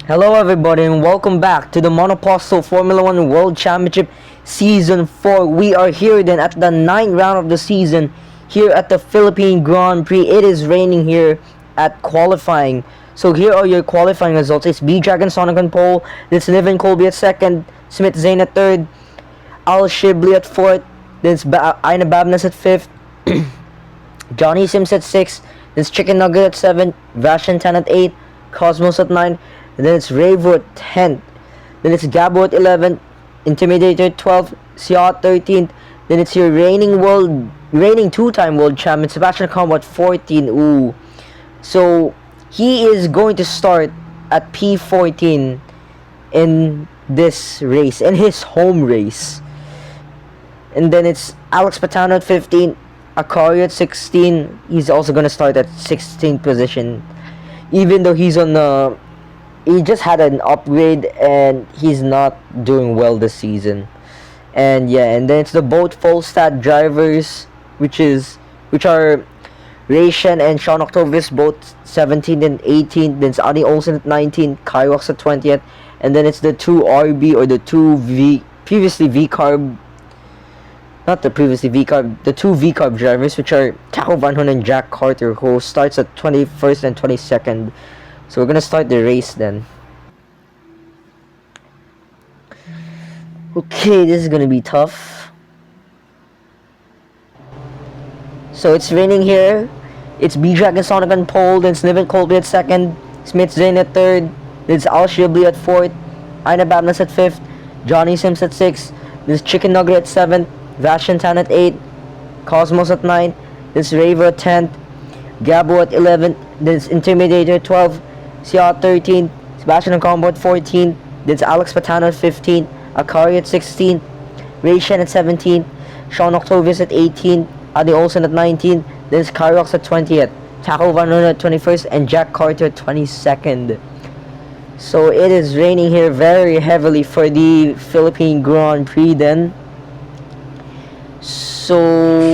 Hello everybody and welcome back to the Monoposto Formula 1 World Championship Season 4. We are here then at the 9th round of the season here at the Philippine Grand Prix. It is raining here at qualifying. So here are your qualifying results. It's B-Dragon Sonic on pole. It's Niven Colby at 2nd. Smith Zane at 3rd. Al Shibli at 4th. Then it's Aina Babnas at 5th. Johnny Sims at 6th. Then it's Chicken Nugget at 7th. Vashan 10 at 8th. Cosmos at 9th. And then it's Ravo at 10th. Then it's Gabo at 11th. Intimidator at 12th. Sia at 13th. Then it's your reigning two-time world champion Sebastian Combo at 14. Ooh. So he is going to start at P14 in this race, in his home race. And then it's Alex Patano at 15. Akari at 16. He's also going to start at 16th position. Even though he's on the... He just had an upgrade and he's not doing well this season. And yeah, and then it's the both full stat drivers, which are Rayshan and Sean Octovis, both 17th and 18th. Then it's Adi Olsen at 19th, Kyrox at 20th, and then it's the two RB or the two previously V carb, not the previously V carb, the two V carb drivers, which are Taco Van Hoon and Jack Carter, who starts at 21st and 22nd. So we're gonna start the race then. Okay, this is gonna be tough. So it's raining here. It's B-Dragon Sonic on pole, then it's Niven Colby at 2nd, Smith Zane at 3rd, then it's Al Shibli at 4th, Aina Babnas at 5th, Johnny Sims at 6th, then it's Chicken Nugget at 7th, Vashan Tan at 8th, Cosmos at 9th, then it's Ravo at 10th, Gabo at 11th, then it's Intimidator at 12th, Sia at 13th, Sebastian Combo at 14th, then it's Alex Patano at 15th, Akari at 16th, Rayshan at 17th, Sean Octovis at 18th, Adi Olsen at 19th, then it's Kyrox at 20th, Taco Van Hoon at 21st, and Jack Carter at 22nd. So it is raining here very heavily for the Philippine Grand Prix then. So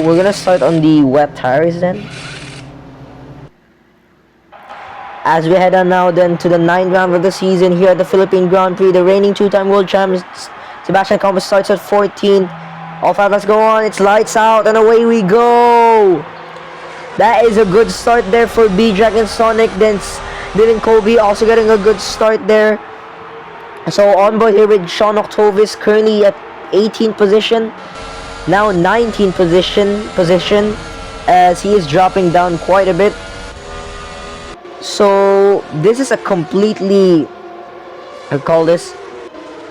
we're gonna start on the wet tires then. As we head on now then to the 9th round of the season here at the Philippine Grand Prix, the reigning two-time world champion Sebastian Combo starts at 14. All 5, let's go on. It's lights out and away we go. That is a good start there for B-Dragon Sonic. Then Dylan Colby also getting a good start there. So on board here with Sean Octovis, currently at 18th position. Now 19th position as he is dropping down quite a bit. So this is a completely, I call this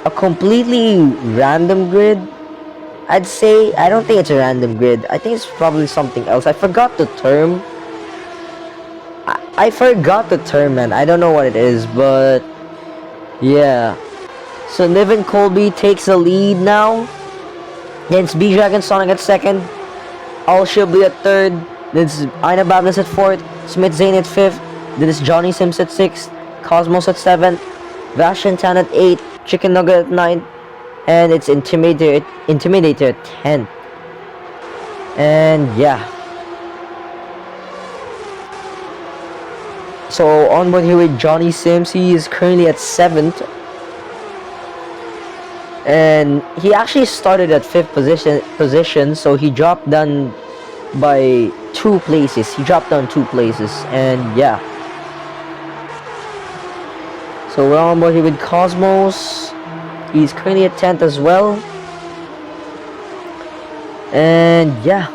a completely random grid. I'd say, I don't think it's a random grid. I think it's probably something else. I forgot the term. I forgot the term, man. I don't know what it is, but yeah. So Niven Colby takes the lead now. Then it's B-Dragon Sonic at 2nd. Al Shibli at 3rd. Then it's Aina Babnas at 4th. Smith Zane at 5th. Then it's Johnny Sims at 6th. Cosmos at 7th. Vashan Tan at 8th. Chicken Nugget at 9th. And it's Intimidator at 10th. And yeah. So on board here with Johnny Sims, he is currently at 7th. And he actually started at 5th position, so he dropped down by 2 places. He dropped down 2 places, and yeah. So we're on board here with Cosmos. He's currently at 10th as well. And yeah.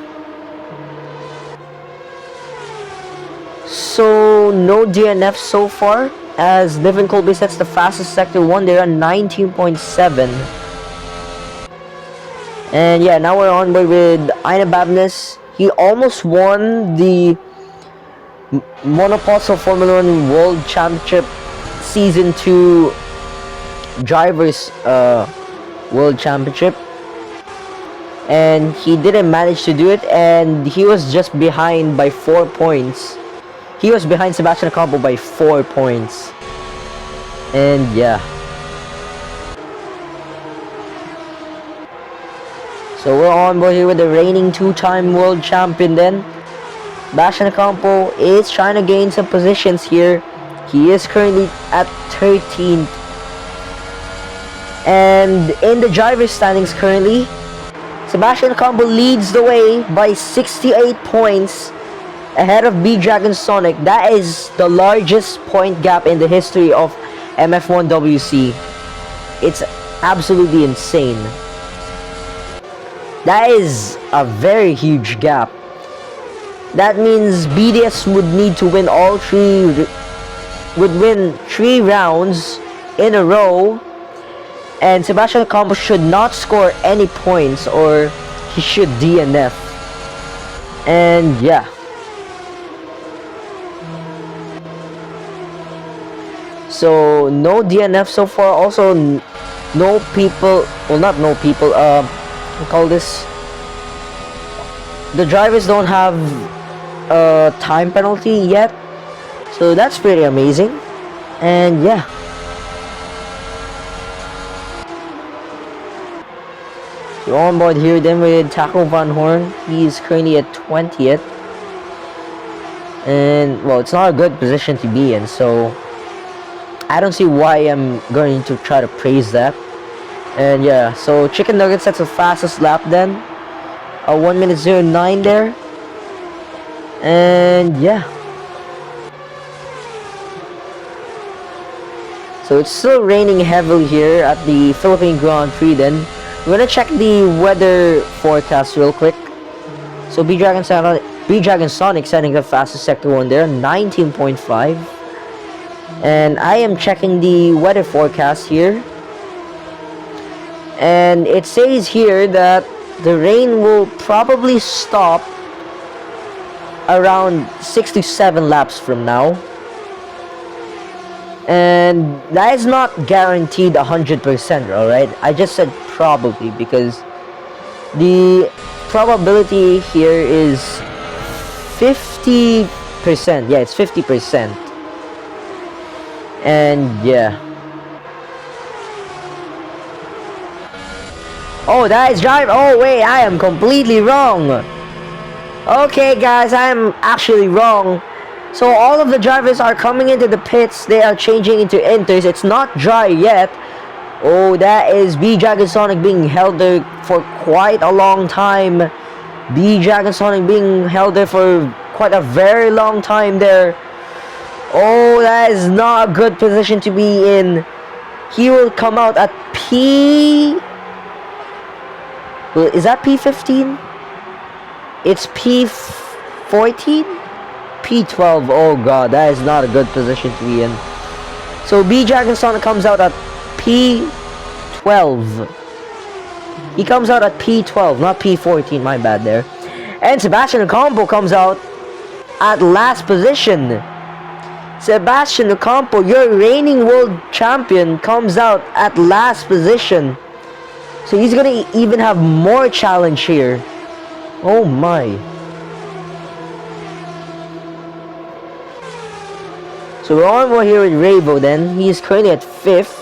So no DNF so far, as Niven Colby sets the fastest sector 1. They're on 19.7. And yeah, now we're on board with Aina Babnas. He almost won the Monoposto Formula 1 World Championship Season 2 Drivers World Championship, and he didn't manage to do it, and he was just behind by 4 points. He was behind Sebastian Combo by 4 points. And yeah. So we're on board here with the reigning two-time world champion then. Sebastian Campo is trying to gain some positions here. He is currently at 13th. And in the driver's standings currently, Sebastian Ocampo leads the way by 68 points ahead of B-Dragon Sonic. That is the largest point gap in the history of MF1WC. It's absolutely insane. That is a very huge gap. That means BDS would need to win would win 3 rounds in a row, and Sebastian Ocampo should not score any points or he should DNF. And yeah. So no DNF so far. Also no people, well, not no people, we call this, the drivers don't have a time penalty yet, so that's pretty amazing. And yeah, so on board here then with Taco Van Horn. He's currently at 20th, and well, it's not a good position to be in, so I don't see why I'm going to try to praise that. And yeah, so Chicken Nuggets sets the fastest lap then, a 1:09 there. And yeah, so it's still raining heavily here at the Philippine Grand Prix. Then we're gonna check the weather forecast real quick. So B-Dragon Sonic setting the fastest sector 1 there, 19.5. And I am checking the weather forecast here, and it says here that the rain will probably stop around 6 to 7 laps from now, and that is not guaranteed 100%. Alright, I just said probably because the probability here is 50%. Yeah, it's 50%. And yeah, oh, that is drive. Oh wait, I am completely wrong. Okay guys, I am actually wrong. So all of the drivers are coming into the pits. They are changing into inters. It's not dry yet. Oh, that is B-Dragon Sonic being held there for quite a long time. B-Dragon Sonic being held there for quite a very long time there. Oh, that is not a good position to be in. He will come out at P... Is that P15? It's P14? P12. Oh god, that is not a good position to be in. So B-Dragon Sonic comes out at P12. He comes out at P12, not P14, my bad there. And Sebastian Ocampo comes out at last position. Sebastian Ocampo, your reigning world champion, comes out at last position. So he's gonna even have more challenge here. Oh my. So we're on here with Ravo then. He's currently at 5th.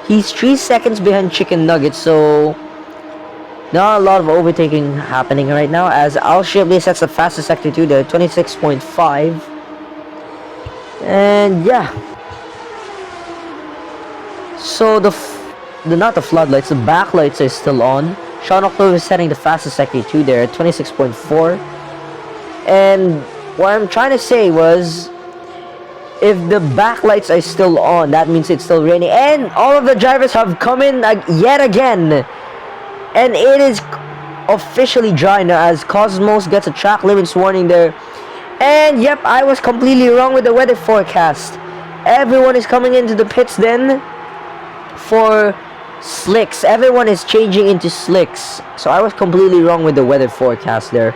He's 3 seconds behind Chicken Nuggets, so not a lot of overtaking happening right now, as Al Shibley sets the fastest sector 2 there, 26.5. And yeah, so not the floodlights, the backlights are still on. Sean October is setting the fastest sector 2 there at 26.4. And what I'm trying to say was, if the backlights are still on, that means it's still raining, and all of the drivers have come in yet again, and it is officially dry now as Cosmos gets a track limits warning there. And yep, I was completely wrong with the weather forecast. Everyone is coming into the pits then for slicks. Everyone is changing into slicks. So I was completely wrong with the weather forecast there.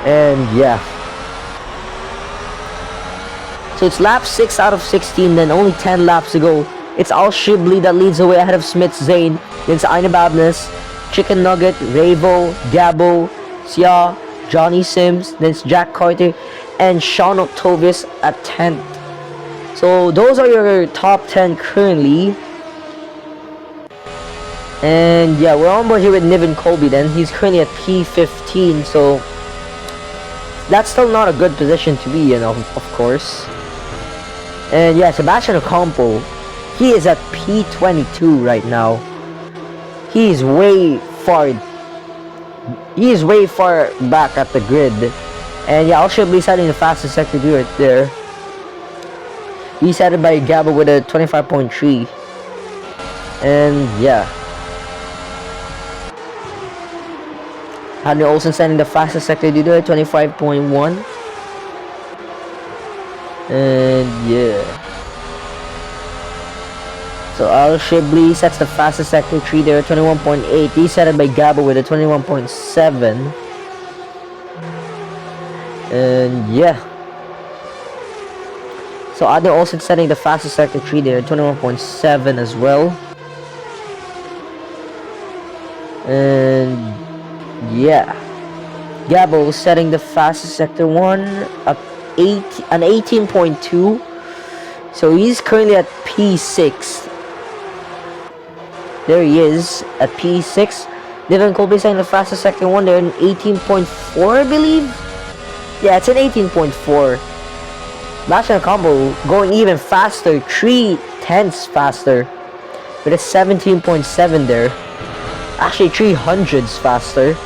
And yeah. So it's lap 6 out of 16, then only 10 laps to go. It's Al Shibley that leads the way ahead of Smith Zane. Then it's Aina Babness, Chicken Nugget, Ravo, Gabo, Sia, Johnny Sims, then it's Jack Carter, and Sean Octovius at 10th. So those are your top 10 currently. And yeah, we're on board here with Niven Colby then. He's currently at P15, so that's still not a good position to be in, of course. And yeah, Sebastian Ocampo, he is at P22 right now. He's way far back at the grid. And yeah, I'll be setting the fastest sector do right there. He's headed by Gabo with a 25.3. And yeah, Henry Olsen setting the fastest sector do at 25.1. And yeah, so Al Shibli sets the fastest sector 3 there at 21.8. He's set it by Gabo with a 21.7. And yeah, so Adel also setting the fastest sector 3 there at 21.7 as well. And yeah, Gabo setting the fastest sector 1 at an 18.2. So he's currently at P6. There he is at P6. Devin Colby setting the fastest sector 1 there in 18.4, I believe. Yeah, it's an 18.4. Sebastian Ocampo going even faster, 3/10 faster, with a 17.7 there. Actually, 300s faster.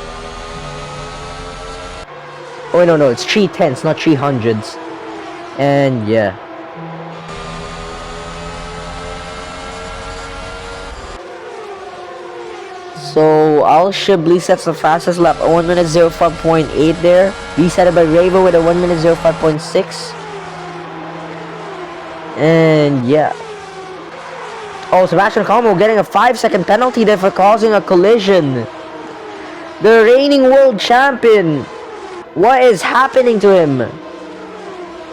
Oh no, it's 3/10, not 300s. And yeah. So Al Shibli sets the fastest lap at 1 minute 05.8 there. He set it by Ravo with a 1 minute 05.6. And yeah. Oh, Sebastian Ocampo getting a 5-second penalty there for causing a collision. The reigning world champion. What is happening to him?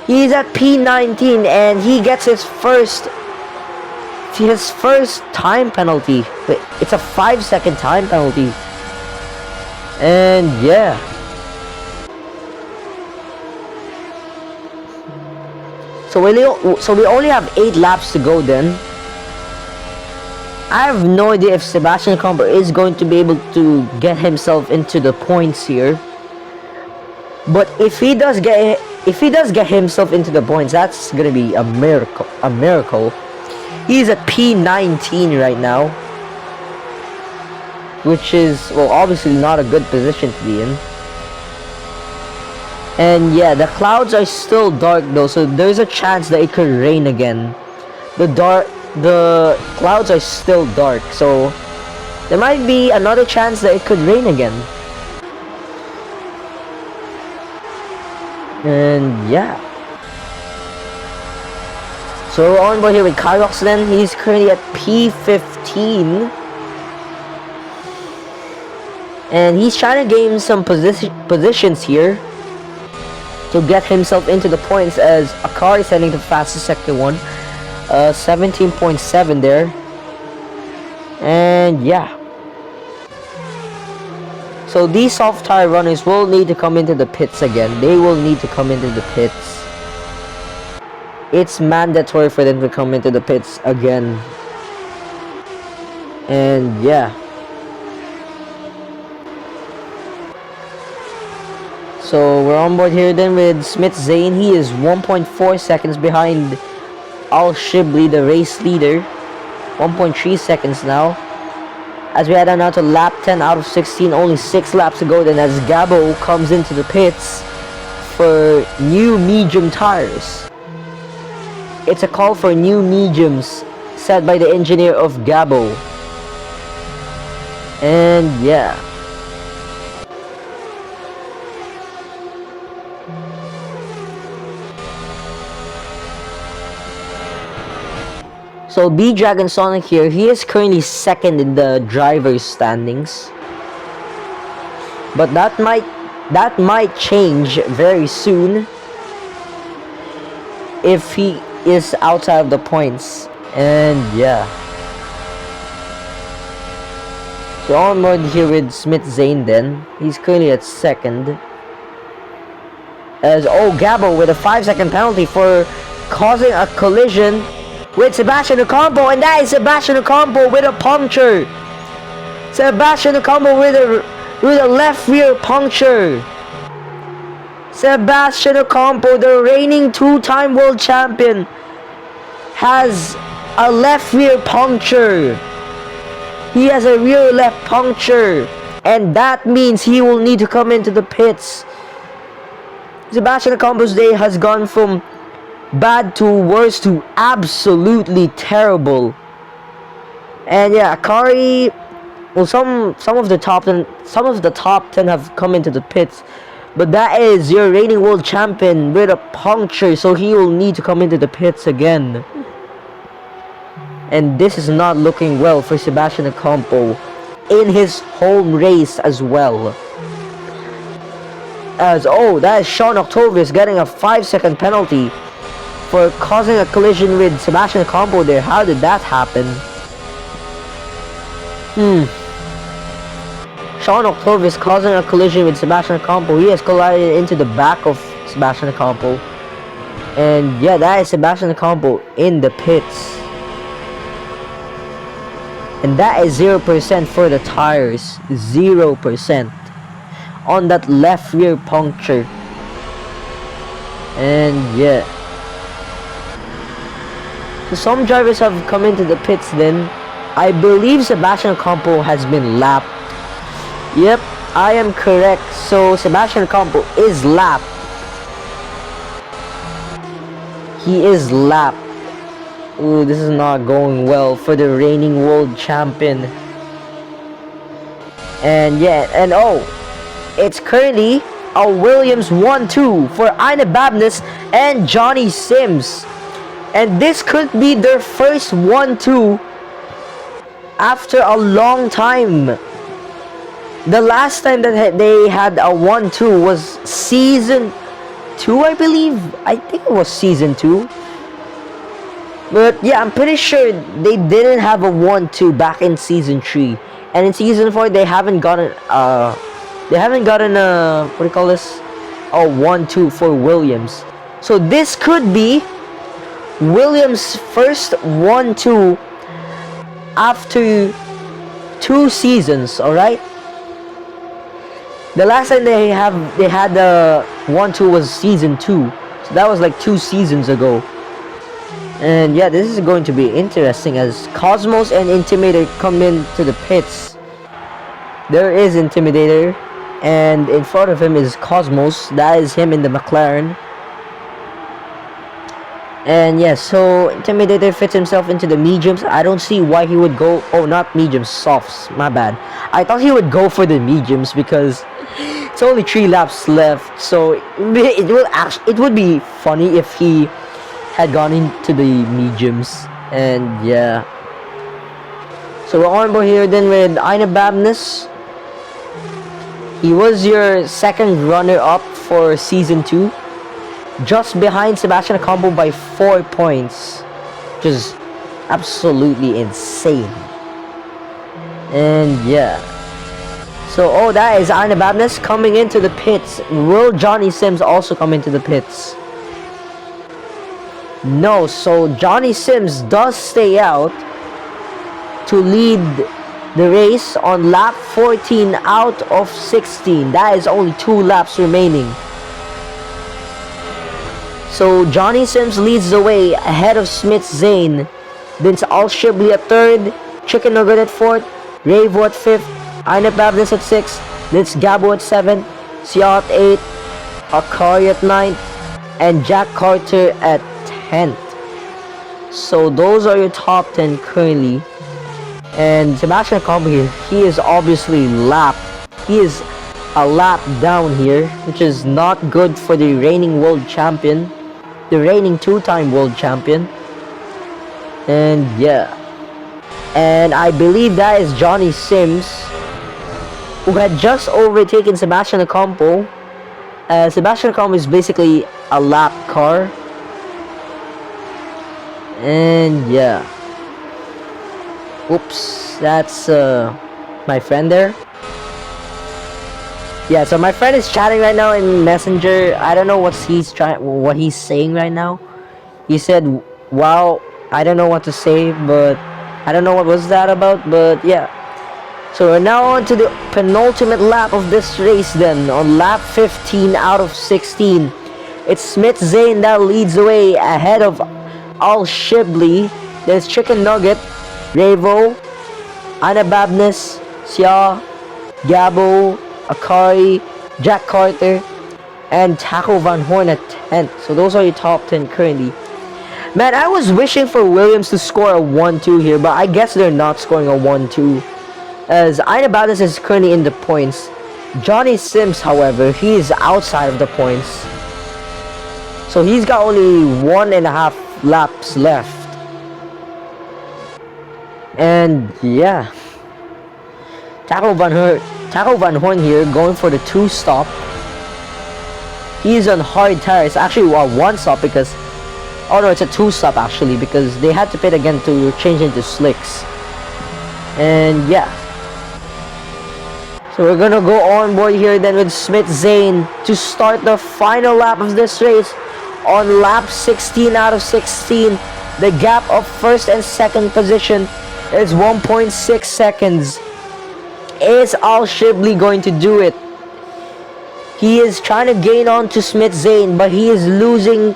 He's at P19 and he gets his first time penalty. It's a 5-second time penalty. And yeah. So we only have 8 laps to go then. I have no idea if Sebastian Ocampo is going to be able to get himself into the points here. But if he does get himself into the points, that's gonna be a miracle. He's at P19 right now, which is, well, obviously not a good position to be in. And yeah, the clouds are still dark though, so there's a chance that it could rain again. The clouds are still dark, so there might be another chance that it could rain again. And yeah. So we're on board here with Kyrox then. He's currently at P15. And he's trying to gain some positions here to get himself into the points, as Akari is heading the fastest sector 1. 17.7 there. And yeah. So these soft tire runners will need to come into the pits again. They will need to come into the pits. It's mandatory for them to come into the pits again. And yeah. So we're on board here then with Smith Zane. He is 1.4 seconds behind Al Shibli, the race leader. 1.3 seconds now. As we head on now to lap 10 out of 16, only 6 laps to go then, as Gabo comes into the pits for new medium tires. It's a call for new mediums set by the engineer of Gabo. And yeah. So B-Dragon Sonic here, he is currently second in the driver's standings. But that might change very soon if he is outside of the points. And yeah. So on board here with Smith Zane then. He's currently at second. As Gabo with a 5-second penalty for causing a collision with Sebastian Ocampo, and that is Sebastian Ocampo with a puncture. Sebastian Ocampo with a left rear puncture. Sebastian Ocampo, the reigning two-time world champion, has a left rear puncture. He has a rear left puncture, and that means he will need to come into the pits. Sebastian Ocampo's day has gone from bad to worse to absolutely terrible. And yeah, Akari, well, some of the top 10 have come into the pits, but that is your reigning world champion with a puncture, so he will need to come into the pits again. And this is not looking well for Sebastian Ocampo in his home race as well. That is Sean Octavius getting a 5-second penalty for causing a collision with Sebastian Ocampo there. How did that happen? Sean Octavius causing a collision with Sebastian Ocampo. He has collided into the back of Sebastian Ocampo. And yeah, that is Sebastian Ocampo in the pits. And that is 0% for the tires. 0% on that left rear puncture. And yeah, so some drivers have come into the pits then. I believe Sebastian Ocampo has been lapped. Yep, I am correct. So Sebastian Ocampo is lapped. He is lapped. Ooh, this is not going well for the reigning world champion. And yeah, and it's currently a Williams 1-2 for Ina Babness and Johnny Sims. And this could be their first 1-2 after a long time. The last time that they had a 1-2 was season 2, I believe. I think it was season 2. But yeah, I'm pretty sure they didn't have a 1-2 back in season 3. And in season 4 they haven't gotten a what do you call this? A 1-2 for Williams. So this could be Williams' first 1-2 after 2 seasons, alright? The last time they had the 1-2 was season 2. So that was like 2 seasons ago. And yeah, this is going to be interesting as Cosmos and Intimidator come into the pits. There is Intimidator, and in front of him is Cosmos. That is him in the McLaren. And yeah, so Intimidator fits himself into the mediums. I don't see why he would go... Oh, not mediums, softs. My bad. I thought he would go for the mediums because it's only 3 laps left. So it would be funny if he had gone into the mediums. And yeah, so we're on board here then with Ina Babness. He was your second runner-up for season 2, just behind Sebastian Ocampo by 4 points, which is absolutely insane. And yeah, so that is Ina Babness coming into the pits. Will Johnny Sims also come into the pits? No, so Johnny Sims does stay out to lead the race on lap 14 out of 16. That is only 2 laps remaining. So Johnny Sims leads the way ahead of Smith Zane. Then Al Shibli at 3rd, Chicken Nugget at 4th, Ravo at 5th, Ina Babness at 6th, then Gabo at 7th, Sia at 8th, Akari at 9th, and Jack Carter at 10th. So those are your top 10 currently. And Sebastian Ocampo here, he is obviously lapped. He is a lap down here, which is not good for the reigning world champion, the reigning 2-time world champion. And yeah, and I believe that is Johnny Sims, who had just overtaken Sebastian Ocampo. Sebastian Ocampo is basically a lap car. And yeah, oops, that's my friend there. Yeah, so my friend is chatting right now in Messenger. I don't know what he's saying right now. He said, wow, I don't know what to say, but I don't know what was that about, but yeah. So we're now on to the penultimate lap of this race then. On lap 15 out of 16. It's Smith Zane that leads the way ahead of Al Shibli. There's Chicken Nugget, Revo, Anababness, Sia, Gabo, Akari, Jack Carter, and Taco Van Horn at 10th. So those are your top 10 currently. Man, I was wishing for Williams to score a 1-2 here, but I guess they're not scoring a 1-2. As Anababness is currently in the points. Johnny Sims, however, he is outside of the points. So he's got only 1.5 laps left. And yeah. Taco Van Horn here going for the 2-stop. He's on hard tires. Actually, a 1-stop because... Oh no, it's a 2-stop actually because they had to pit again to change into slicks. And yeah. So we're gonna go on board here then with Smith Zane to start the final lap of this race. On lap 16 out of 16, the gap of first and second position is 1.6 seconds. Is Al Shibli going to do it? He is trying to gain on to Smith Zane, but he is losing.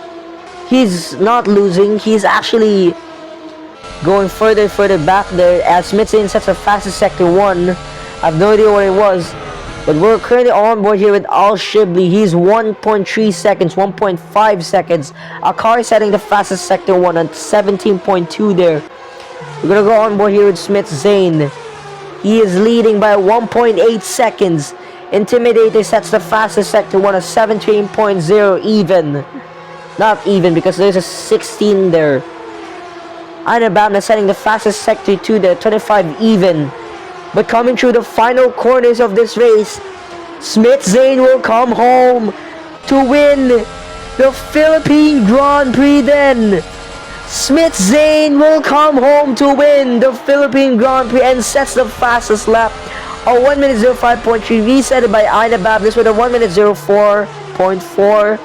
He's not losing. He's actually going further back there as Smith Zane sets the fastest sector 1. I have no idea what it was, but we're currently on board here with Al Shibli. He's 1.3 seconds, 1.5 seconds. Akari setting the fastest sector 1 at 17.2 there. We're gonna go on board here with Smith Zane. He is leading by 1.8 seconds. Intimidator sets the fastest sector 1 at 17.0 even. Not even because there's a 16 there. Anababna setting the fastest sector 2 there, 25 even. But coming through the final corners of this race, Smith Zane will come home to win the Philippine Grand Prix then. Smith Zane will come home to win the Philippine Grand Prix and sets the fastest lap. A 1 minute 05.3 reset by Anababness with a 1 minute 04.4.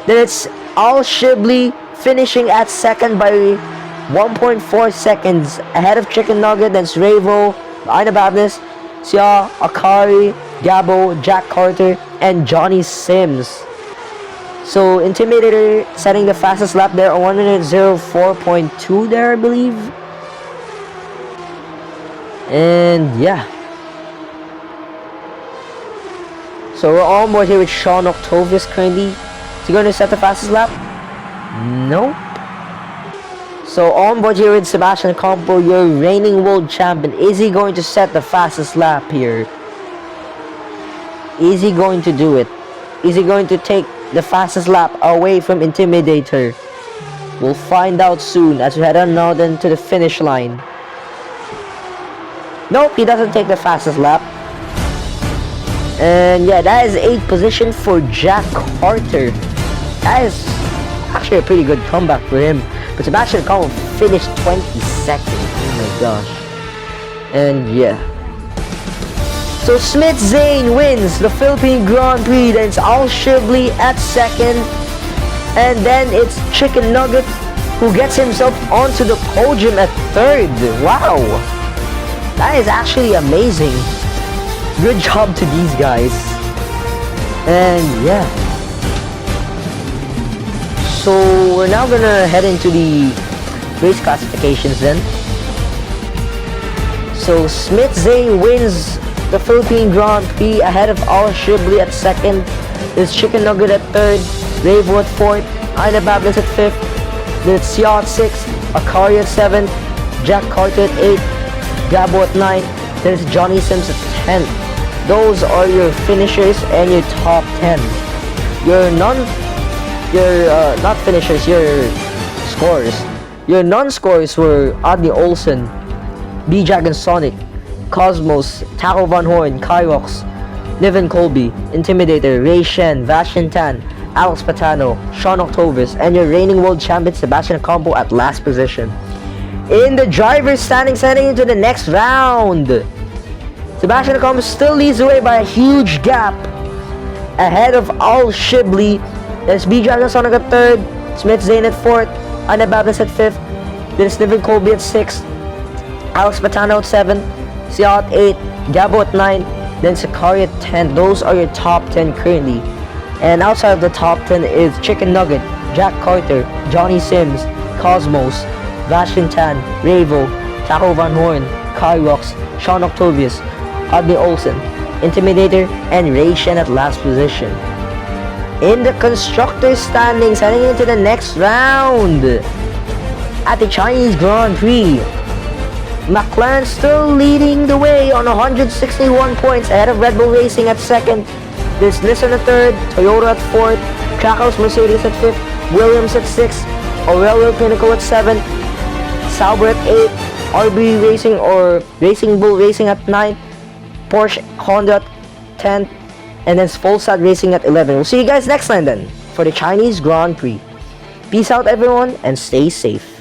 Then it's Al Shibli finishing at second by 1.4 seconds ahead of Chicken Nugget. Then it's Revo, Anababness, Sia, Akari, Gabo, Jack Carter, and Johnny Sims. So Intimidator setting the fastest lap there, a 1 minute 04.2 there, I believe. And yeah. So we're on board here with Sean Octovius currently. Is he going to set the fastest lap? Nope. So on board here with Sebastian Campo, your reigning world champion. Is he going to set the fastest lap here? Is he going to do it? Is he going to take the fastest lap away from Intimidator? We'll find out soon as we head on now then to the finish line. Nope, he doesn't take the fastest lap. And yeah, that is 8th position for Jack Carter. That is actually a pretty good comeback for him. But Sebastian Campo finished 22nd. Oh my gosh. And yeah. So Smith Zane wins the Philippine Grand Prix. Then it's Al Shibli at second. And then it's Chicken Nugget who gets himself onto the podium at third. Wow. That is actually amazing. Good job to these guys. And yeah. So we're now gonna head into the race classifications then. So Smith Zane wins the Philippine Grand Prix ahead of Al Shibli at second. There's Chicken Nugget at third, Revo at fourth, Anababness at fifth, then it's Sia at sixth, Akari at seventh, Jack Carter at eighth, Gabo at ninth, then it's Johnny Sims at 10th. Those are your finishers and your top 10. Your not finishers, your scores. Your non-scores were Adney Olsen, B-Dragon Sonic, Cosmos, Taco Van Horn, Kyrox, Niven Colby, Intimidator, Ray Shen, Vashin Tan, Alex Patano, Sean Octovius, and your reigning world champion Sebastian Campo at last position. In the driver's standings heading into the next round, Sebastian Campo still leads the way by a huge gap ahead of Al Shibli. There's B-Dragon Sonic at third, Smith Zane at fourth, Anababness at fifth, then Niven Colby at sixth, Alex Patano at seventh, Seat at 8, Gabo at 9, then Sakari at 10. Those are your top 10 currently. And outside of the top 10 is Chicken Nugget, Jack Carter, Johnny Sims, Cosmos, Vashintan, Ravo, Taco Van Horn, Kyrox, Sean Octovius, Adney Olsen, Intimidator, and Ray Shen at last position. In the constructors standings heading into the next round, at the Chinese Grand Prix, McLaren still leading the way on 161 points ahead of Red Bull Racing at second. There's Nissan at third, Toyota at fourth, Krakows Mercedes at fifth, Williams at sixth, Aurelio Pinnacle at seventh, Sauber at eighth, RB Racing or Racing Bull Racing at ninth, Porsche Honda at 10th, and then Volkswagen Racing at 11. We'll see you guys next time then for the Chinese Grand Prix. Peace out everyone and stay safe.